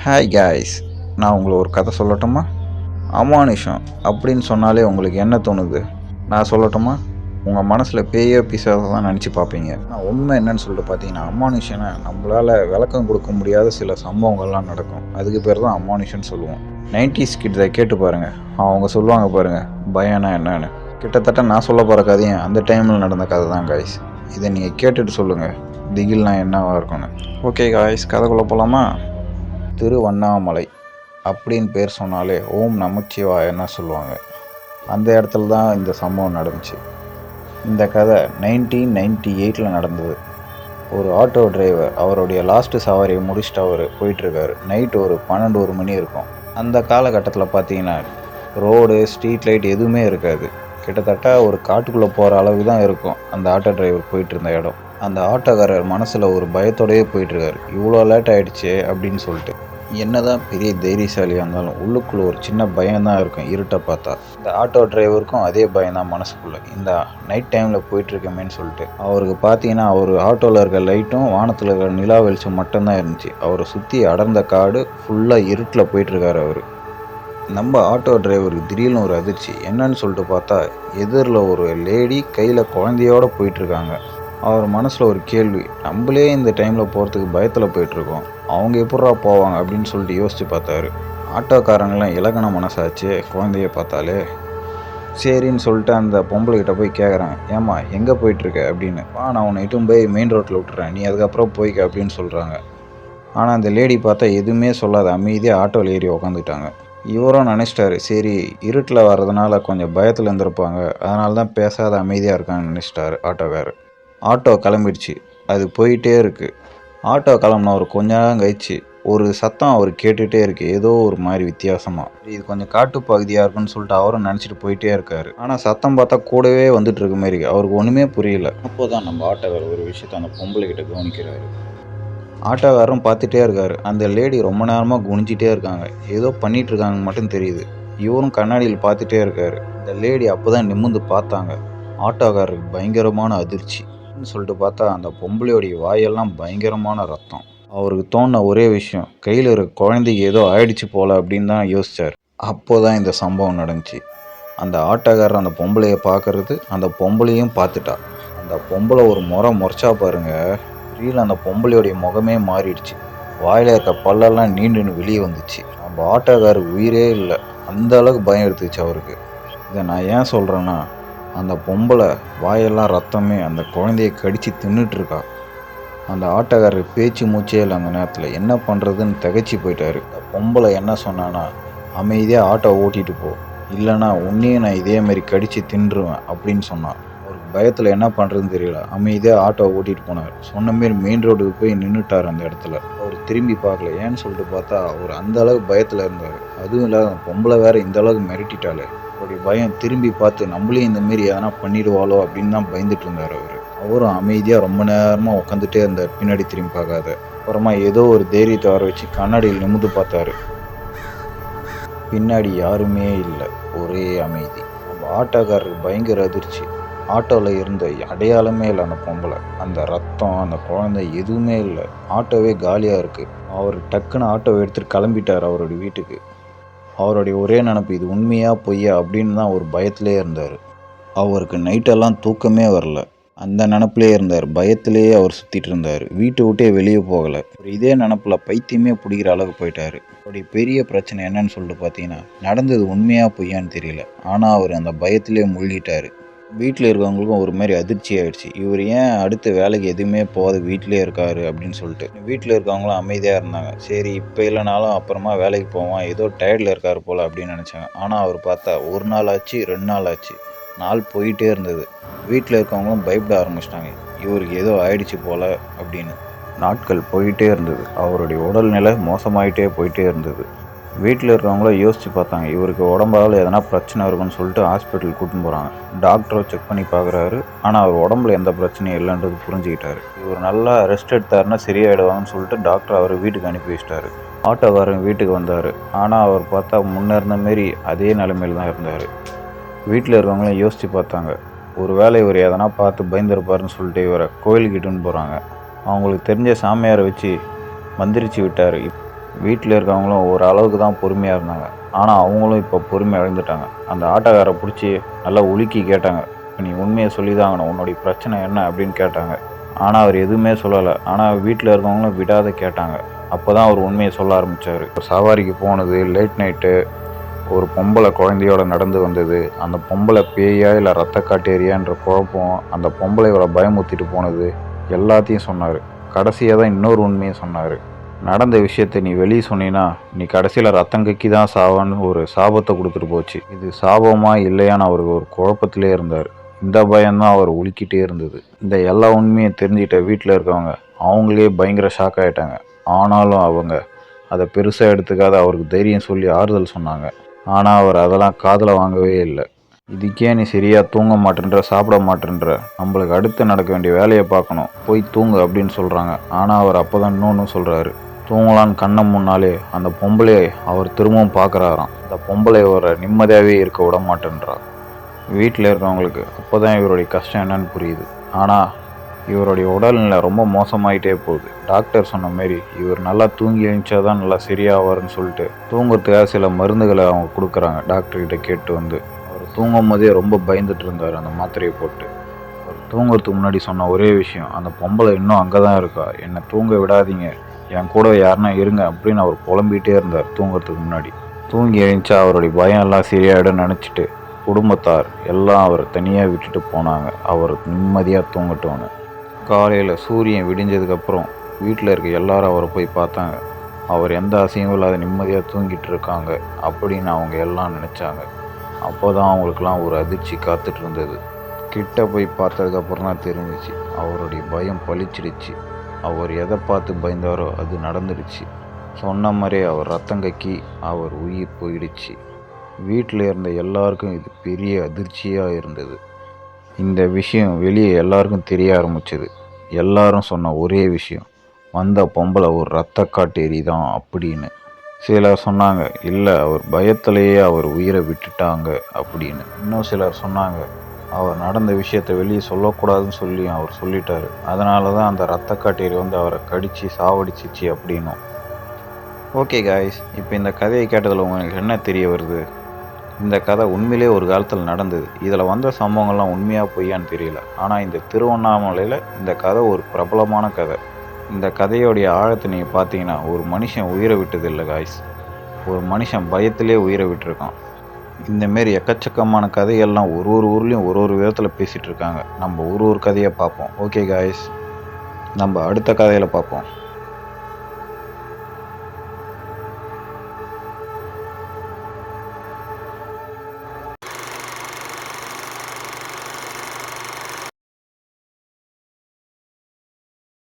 Hi guys, நான் உங்களை ஒரு கதை சொல்லட்டுமா? அமானுஷம் அப்படின்னு சொன்னாலே உங்களுக்கு என்ன தோணுது? நான் சொல்லட்டுமா? உங்கள் மனசில் பேயோ பிசாசோ தான் நினச்சி பார்ப்பீங்க. ஆனால் உண்மை என்னன்னு சொல்லிட்டு பார்த்தீங்கன்னா, அமானுஷனை நம்மளால் விளக்கம் கொடுக்க முடியாத சில சம்பவங்கள்லாம் நடக்கும். அதுக்கு பேர் தான் அமானுஷன் சொல்லுவோம். 90s கிட்ஸை கேட்டு பாருங்கள், அவங்க சொல்லுவாங்க பாருங்கள் பயம்னா என்னன்னு. கிட்டத்தட்ட நான் சொல்ல போகிற கதையும் அந்த டைமில் நடந்த கதை தான் காய்ஸ். இதை நீங்கள் கேட்டுட்டு சொல்லுங்கள் திகில்னா என்னவாக இருக்கும்னு. ஓகே காய்ஸ், கதைக்குள்ளே போகலாமா? திருவண்ணாமலை அப்படின்னு பேர் சொன்னாலே ஓம் நமச்சிவாயன்னு சொல்லுவாங்க. அந்த இடத்துல தான் இந்த சம்பவம் நடந்துச்சு. இந்த கதை 1998 நடந்தது. ஒரு ஆட்டோ டிரைவர் அவருடைய லாஸ்ட்டு சவாரியை முடிச்சுட்டு அவர் போயிட்டுருக்காரு. நைட்டு ஒரு 12 மணி இருக்கும். அந்த காலகட்டத்தில் பார்த்தீங்கன்னா ரோடு, ஸ்ட்ரீட் லைட் எதுவுமே இருக்காது. கிட்டத்தட்ட ஒரு காட்டுக்குள்ளே போகிற அளவுக்கு தான் இருக்கும் அந்த ஆட்டோ டிரைவர் போயிட்டு இருந்த இடம். அந்த ஆட்டோக்காரர் மனசில் ஒரு பயத்தோடையே போயிட்டுருக்காரு. இவ்வளோ லேட் ஆகிடுச்சு அப்படின்னு சொல்லிட்டு. என்னதான் பெரிய தைரியசாலியாக இருந்தாலும் உள்ளுக்குள்ளே ஒரு சின்ன பயம்தான் இருக்கும் இருட்டை பார்த்தா. இந்த ஆட்டோ டிரைவருக்கும் அதே பயம்தான் மனசுக்குள்ளே. இந்த நைட் டைமில் போயிட்டுருக்கமேன்னு சொல்லிட்டு அவருக்கு பார்த்தீங்கன்னா அவர் ஆட்டோவில் இருக்க லைட்டும் வானத்தில் இருக்கிற நிலா வெளிச்சம் மட்டும்தான் இருந்துச்சு. அவரை சுற்றி அடர்ந்த காடு ஃபுல்லாக இருட்டில் போயிட்டுருக்காரு அவர். நம்ம ஆட்டோ டிரைவருக்கு திடீர்னு ஒரு அதிர்ச்சி. என்னன்னு சொல்லிட்டு பார்த்தா எதிரில் ஒரு லேடி கையில் குழந்தையோடு போயிட்டுருக்காங்க. அவர் மனசில் ஒரு கேள்வி, நம்மளே இந்த டைமில் போகிறதுக்கு பயத்தில் போயிட்டுருக்கோம், அவங்க எப்பட்றா போவாங்க அப்படின்னு சொல்லிட்டு யோசித்து பார்த்தாரு. ஆட்டோக்காரங்களாம் இலக்கண மனசாச்சு குழந்தைய பார்த்தாலே. சரின்னு சொல்லிட்டு அந்த பொம்பளைக்கிட்ட போய் கேட்குறாங்க, ஏம்மா எங்கே போயிட்டுருக்க அப்படின்னு. நான் உன்னை இட்டும் போய் மெயின் ரோட்டில் விட்டுறேன், நீ அதுக்கப்புறம் போய்க்க அப்படின்னு சொல்கிறாங்க. ஆனால் அந்த லேடி பார்த்தா எதுவுமே சொல்லாத அமைதியாக ஆட்டோவில் ஏறி உக்காந்துட்டாங்க. இவரும் நினச்சிட்டாரு, சரி இருட்டில் வர்றதுனால கொஞ்சம் பயத்தில் இருந்திருப்பாங்க, அதனால தான் பேசாத அமைதியாக இருக்கான்னு நினச்சிட்டாரு ஆட்டோக்காரர். ஆட்டோ கிளம்பிடுச்சு. அது போயிட்டே இருக்குது. ஆட்டோ கிளம்புன ஒரு கொஞ்ச நேரம் கழிச்சு ஒரு சத்தம் அவர் கேட்டுகிட்டே இருக்குது, ஏதோ ஒரு மாதிரி வித்தியாசமாக. இது கொஞ்சம் காட்டு பகுதியாக இருக்குன்னு சொல்லிட்டு அவரும் நினச்சிட்டு போயிட்டே இருக்காரு. ஆனால் சத்தம் பார்த்தா கூடவே வந்துட்டு இருக்க மாதிரி இருக்குது. அவருக்கு ஒன்றுமே புரியல. அப்போ தான் நம்ம ஆட்டோக்காரர் ஒரு விஷயத்த அந்த பொம்பளைக்கிட்ட கவனிக்கிறாரு. ஆட்டோக்காரரும் பார்த்துட்டே இருக்காரு. அந்த லேடி ரொம்ப நேரமாக குனிஞ்சிட்டே இருக்காங்க, ஏதோ பண்ணிட்டு இருக்காங்க மட்டும் தெரியுது. இவரும் கண்ணாடியில் பார்த்துட்டே இருக்காரு. இந்த லேடி அப்போ தான் நிமிர்ந்து பார்த்தாங்க. ஆட்டோக்காரருக்கு பயங்கரமான அதிர்ச்சி. சொல்லிட்டு பார்த்தா அந்த பொம்பளையோடைய வாயெல்லாம் பயங்கரமான ரத்தம். அவருக்கு தோணுன ஒரே விஷயம், கையில் இருக்க குழந்தைக்கு ஏதோ ஆயிடுச்சு போல அப்படின்னு தான் யோசிச்சார். அப்போ தான் இந்த சம்பவம் நடந்துச்சு. அந்த ஆட்டோக்காரர் அந்த பொம்பளையை பார்க்கறது, அந்த பொம்பளையும் பார்த்துட்டா. அந்த பொம்பளை ஒரு முறைச்சா பாருங்க, ரீல் அந்த பொம்பளையோடைய முகமே மாறிடுச்சு. வாயில் இருக்க பல்லெல்லாம் நீண்டுன்னு வெளியே வந்துச்சு. நம்ம ஆட்டோக்காரர் உயிரே இல்லை, அந்த அளவுக்கு பயம் எடுத்துச்சு அவருக்கு. இதை நான் ஏன் சொல்கிறேன்னா, அந்த பொம்பளை வாயெல்லாம் ரத்தமே அந்த குழந்தைய கடித்து தின்னுட்டுருக்கா. அந்த ஆட்டோக்காரர் பேச்சு மூச்சே இல்லை. அந்த நேரத்தில் என்ன பண்ணுறதுன்னு திகைச்சி போயிட்டாரு. அந்த பொம்பளை என்ன சொன்னான்னா, அமைதியாக ஆட்டோ ஓட்டிகிட்டு போ, இல்லைனா உன்னையும் நான் இதேமாரி கடித்து தின்றுவேன் அப்படின்னு சொன்னான். அவருக்கு பயத்தில் என்ன பண்ணுறதுன்னு தெரியல. அமைதியாக ஆட்டோ ஓட்டிகிட்டு போனார். சொன்ன மாரி மெயின் ரோடுக்கு போய் நின்றுட்டார் அந்த இடத்துல. அவர் திரும்பி பார்க்கல. ஏன்னு சொல்லிட்டு பார்த்தா அவர் அந்த அளவுக்கு பயத்தில் இருந்தார். அதுவும் இல்லாத அந்த பொம்பளை வேறு இந்த அளவுக்கு மிரட்டிட்டாலே. அவருடைய பயம் திரும்பி பார்த்து நம்மளையும் இந்தமாரி எதனா பண்ணிடுவாளோ அப்படின்னு தான் பயந்துட்டு இருந்தார் அவர். அவரும் அமைதியாக ரொம்ப நேரமாக உட்காந்துட்டே இருந்தார், பின்னாடி திரும்பி பார்க்காத. அப்புறமா ஏதோ ஒரு தைரியத்தை வர வச்சு கண்ணாடியில் நிமிர்ந்து பார்த்தாரு. பின்னாடி யாருமே இல்லை, ஒரே அமைதி. நம்ம ஆட்டோக்காரருக்கு பயங்கர அதிர்ச்சி. ஆட்டோவில் இருந்த அடையாளமே இல்லை அந்த பொம்பளை. அந்த ரத்தம், அந்த குழந்தை எதுவுமே இல்லை. ஆட்டோவே காலியாக இருக்குது. அவர் டக்குன்னு ஆட்டோவை எடுத்துகிட்டு கிளம்பிட்டார் அவருடைய வீட்டுக்கு. அவருடைய ஒரே நினப்பு, இது உண்மையா பொய்யா அப்படின்னு தான் ஒரு பயத்திலே இருந்தார். அவருக்கு நைட்டெல்லாம் தூக்கமே வரல. அந்த நினப்பிலே இருந்தார். பயத்திலேயே அவர் சுற்றிட்டு இருந்தார். வீட்டை விட்டே வெளியே போகலை. இதே நினப்பில் பைத்தியமே பிடிக்கிற அளவுக்கு போயிட்டார். அவருடைய பெரிய பிரச்சனை என்னன்னு சொல்லிட்டு பார்த்தீங்கன்னா, நடந்தது உண்மையா பொய்யான்னு தெரியல. ஆனால் அவர் அந்த பயத்திலே மூழ்கிட்டார். வீட்டில் இருக்கவங்களுக்கும் ஒரு மாதிரி அதிர்ச்சி ஆகிடுச்சு. இவர் ஏன் அடுத்த வேலைக்கு எதுவுமே போகாத வீட்டிலே இருக்கார் அப்படின்னு சொல்லிட்டு. வீட்டில் இருக்கவங்களும் அமைதியாக இருந்தாங்க. சரி இப்போ இல்லைனாலும் அப்புறமா வேலைக்கு போவான், ஏதோ டயர்டில் இருக்கார் போல் அப்படின்னு நினச்சாங்க. ஆனால் அவர் பார்த்தா ஒரு நாள் ஆச்சு, 2 நாள் ஆச்சு, நாள் போயிட்டே இருந்தது. வீட்டில் இருக்கவங்களும் பயப்பட ஆரம்பிச்சிட்டாங்க, இவருக்கு ஏதோ ஆயிடுச்சு போல் அப்படின்னு. நாட்கள் போயிட்டே இருந்தது. அவருடைய உடல்நிலை மோசமாயிட்டே போயிட்டே இருந்தது. வீட்டில் இருக்கிறவங்களும் யோசித்து பார்த்தாங்க, இவருக்கு உடம்பால் எதனா பிரச்சனை இருக்குன்னு சொல்லிட்டு ஹாஸ்பிட்டலுக்கு கூட்டின்னு போகிறாங்க. டாக்டரை செக் பண்ணி பார்க்குறாரு. ஆனால் அவர் உடம்புல எந்த பிரச்சனையும் இல்லைன்றது புரிஞ்சுக்கிட்டாரு. இவர் நல்லா ரெஸ்ட் எடுத்தாருன்னா சரியாயிடுவாங்கன்னு சொல்லிட்டு டாக்டர் அவர் வீட்டுக்கு அனுப்பி வச்சிட்டாரு. ஆட்டோக்காரங்க வீட்டுக்கு வந்தார். ஆனால் அவர் பார்த்தா முன்னே இருந்த மாரி அதே நிலைமையில் தான் இருந்தார். வீட்டில் இருக்கிறவங்களும் யோசித்து பார்த்தாங்க, ஒரு வேளை இவர் எதனா பார்த்து பயந்துருப்பாருன்னு சொல்லிட்டு இவரை கோயிலுக்கிட்டுன்னு போகிறாங்க. அவங்களுக்கு தெரிஞ்ச சாமியாரை வச்சு மந்திரிச்சு விட்டார். வீட்டில் இருக்கவங்களும் ஒரு அளவுக்கு தான் பொறுமையாக இருந்தாங்க. ஆனால் அவங்களும் இப்போ பொறுமை இழந்துட்டாங்க. அந்த ஆட்டோக்காரை பிடிச்சி நல்லா உலுக்கி கேட்டாங்க, நீ உண்மையை சொல்லி தான் ஆகணும், உன்னுடைய பிரச்சனை என்ன அப்படின்னு கேட்டாங்க. ஆனால் அவர் எதுவுமே சொல்லலை. ஆனால் வீட்டில் இருக்கவங்களும் விடாத கேட்டாங்க. அப்போ தான் அவர் உண்மையை சொல்ல ஆரம்பித்தார். சவாரிக்கு போனது, லேட் நைட்டு ஒரு பொம்பளை குழந்தையோட நடந்து வந்தது, அந்த பொம்பளை பேயா இல்லை ரத்த காட்டேரியான்ற குழப்பம், அந்த பொம்பளையோட பயமுத்திட்டு போனது எல்லாத்தையும் சொன்னார். கடைசியாக தான் இன்னொரு உண்மையை சொன்னார். நடந்த விஷயத்தை நீ வெளியே சொன்னீன்னா நீ கடைசியில் ரத்தம் கக்கி தான் சாவான்னு ஒரு சாபத்தை கொடுத்துட்டு போச்சு. இது சாபமா இல்லையான்னு அவருக்கு ஒரு குழப்பத்திலே இருந்தார். இந்த பயம்தான் அவர் உலுக்கிட்டே இருந்தது. இந்த எல்லா உண்மையும் தெரிஞ்சுக்கிட்ட வீட்டில் இருக்கவங்க அவங்களே பயங்கர ஷாக் ஆகிட்டாங்க. ஆனாலும் அவங்க அதை பெருசாக எடுத்துக்காத அவருக்கு தைரியம் சொல்லி ஆறுதல் சொன்னாங்க. ஆனால் அவர் அதெல்லாம் காதில் வாங்கவே இல்லை. இதுக்கே நீ சரியாக தூங்க மாட்டேன்ற, சாப்பிட மாட்டேன்ற, நம்மளுக்கு அடுத்து நடக்க வேண்டிய வேலையை பார்க்கணும், போய் தூங்கு அப்படின்னு சொல்கிறாங்க. ஆனால் அவர் அப்போ தான் இன்னொன்று சொல்கிறாரு. தூங்கலான்னு கண்ணை முன்னாலே அந்த பொம்பளையை அவர் திரும்பவும் பார்க்குறாராம். அந்த பொம்பளை அவரை நிம்மதியாகவே இருக்க விட மாட்டேன்றார். வீட்டில் இருக்கவங்களுக்கு அப்போ தான் இவருடைய கஷ்டம் என்னன்னு புரியுது. ஆனால் இவருடைய உடல்நிலை ரொம்ப மோசமாயிட்டே போகுது. டாக்டர் சொன்ன மாரி இவர் நல்லா தூங்கி எழுந்தா தான் நல்லா சரியாவாருன்னு சொல்லிட்டு தூங்குறதுக்காக சில மருந்துகளை அவங்க கொடுக்குறாங்க. டாக்டர்கிட்ட கேட்டு வந்து அவர் தூங்கும் போதே ரொம்ப பயந்துட்டு இருந்தார் அந்த மாத்திரையை போட்டு. அவர் தூங்குறதுக்கு முன்னாடி சொன்ன ஒரே விஷயம், அந்த பொம்பளை இன்னும் அங்கே தான் இருக்கா, என்னை தூங்க விடாதீங்க, என் கூட யாருன்னா இருங்க அப்படின்னு அவர் புலம்பிகிட்டே இருந்தார் தூங்குறதுக்கு முன்னாடி. தூங்கி எழுந்தா அவருடைய பயம் எல்லாம் சரியாயிடும்னு நினச்சிட்டு குடும்பத்தார் எல்லாம் அவரை தனியாக விட்டுட்டு போனாங்க, அவர் நிம்மதியாக தூங்கட்டோன்னு. காலையில் சூரியன் விடிஞ்சதுக்கப்புறம் வீட்டில் இருக்க எல்லாரும் அவரை போய் பார்த்தாங்க. அவர் எந்த அசையும் இல்லாத நிம்மதியாக தூங்கிட்டு இருக்காங்க அப்படின்னு அவங்க எல்லாம் நினச்சாங்க. அப்போ தான் அவங்களுக்கெல்லாம் ஒரு அதிர்ச்சி காத்துட்டு இருந்தது. கிட்ட போய் பார்த்ததுக்கப்புறம் தான் தெரிஞ்சிச்சு, அவருடைய பயம் பளிச்சிடுச்சு. அவர் எதை பார்த்து பயந்தாரோ அது நடந்துடுச்சு. சொன்ன மாதிரியே அவர் ரத்தம் கக்கி அவர் உயிர் போயிடுச்சு. வீட்டில் இருந்த எல்லாருக்கும் இது பெரிய அதிர்ச்சியாக இருந்தது. இந்த விஷயம் வெளியே எல்லாருக்கும் தெரிய ஆரம்பிச்சது. எல்லாரும் சொன்ன ஒரே விஷயம், வந்த பொம்பளை ஒரு ரத்த காட்டேரி தான் அப்படின்னு. சிலர் சொன்னாங்க, இல்லை அவர் பயத்திலேயே அவர் உயிரை விட்டுட்டாங்க அப்படின்னு. இன்னும் சிலர் சொன்னாங்க, அவர் நடந்த விஷயத்தை வெளியே சொல்லக்கூடாதுன்னு சொல்லி அவர் சொல்லிட்டாரு, அதனால தான் அந்த ரத்த காட்டேரி வந்து அவரை கடித்து சாவடிச்சிச்சு அப்படின்னும். ஓகே காய்ஸ், இப்போ இந்த கதையை கேட்டதில் உங்களுக்கு என்ன தெரிய வருது? இந்த கதை உண்மையிலே ஒரு காலத்தில் நடந்தது. இதில் வந்த சம்பவங்கள்லாம் உண்மையாக பொய்யான்னு தெரியல. ஆனால் இந்த திருவண்ணாமலையில் இந்த கதை ஒரு பிரபலமான கதை. இந்த கதையோடைய ஆழத்தை நீங்கள் பார்த்தீங்கன்னா, ஒரு மனுஷன் உயிரை விட்டது இல்லை காய்ஸ், ஒரு மனுஷன் பயத்திலே உயிரை விட்டுருக்கான். இந்தமாரி எக்கச்சக்கமான கதைகள்லாம் ஒரு ஒரு ஊர்லேயும் ஒரு ஒரு விதத்தில் பேசிகிட்டு இருக்காங்க. நம்ம ஒரு ஒரு கதையை பார்ப்போம். ஓகே காய்ஸ், நம்ம அடுத்த கதையில் பார்ப்போம்.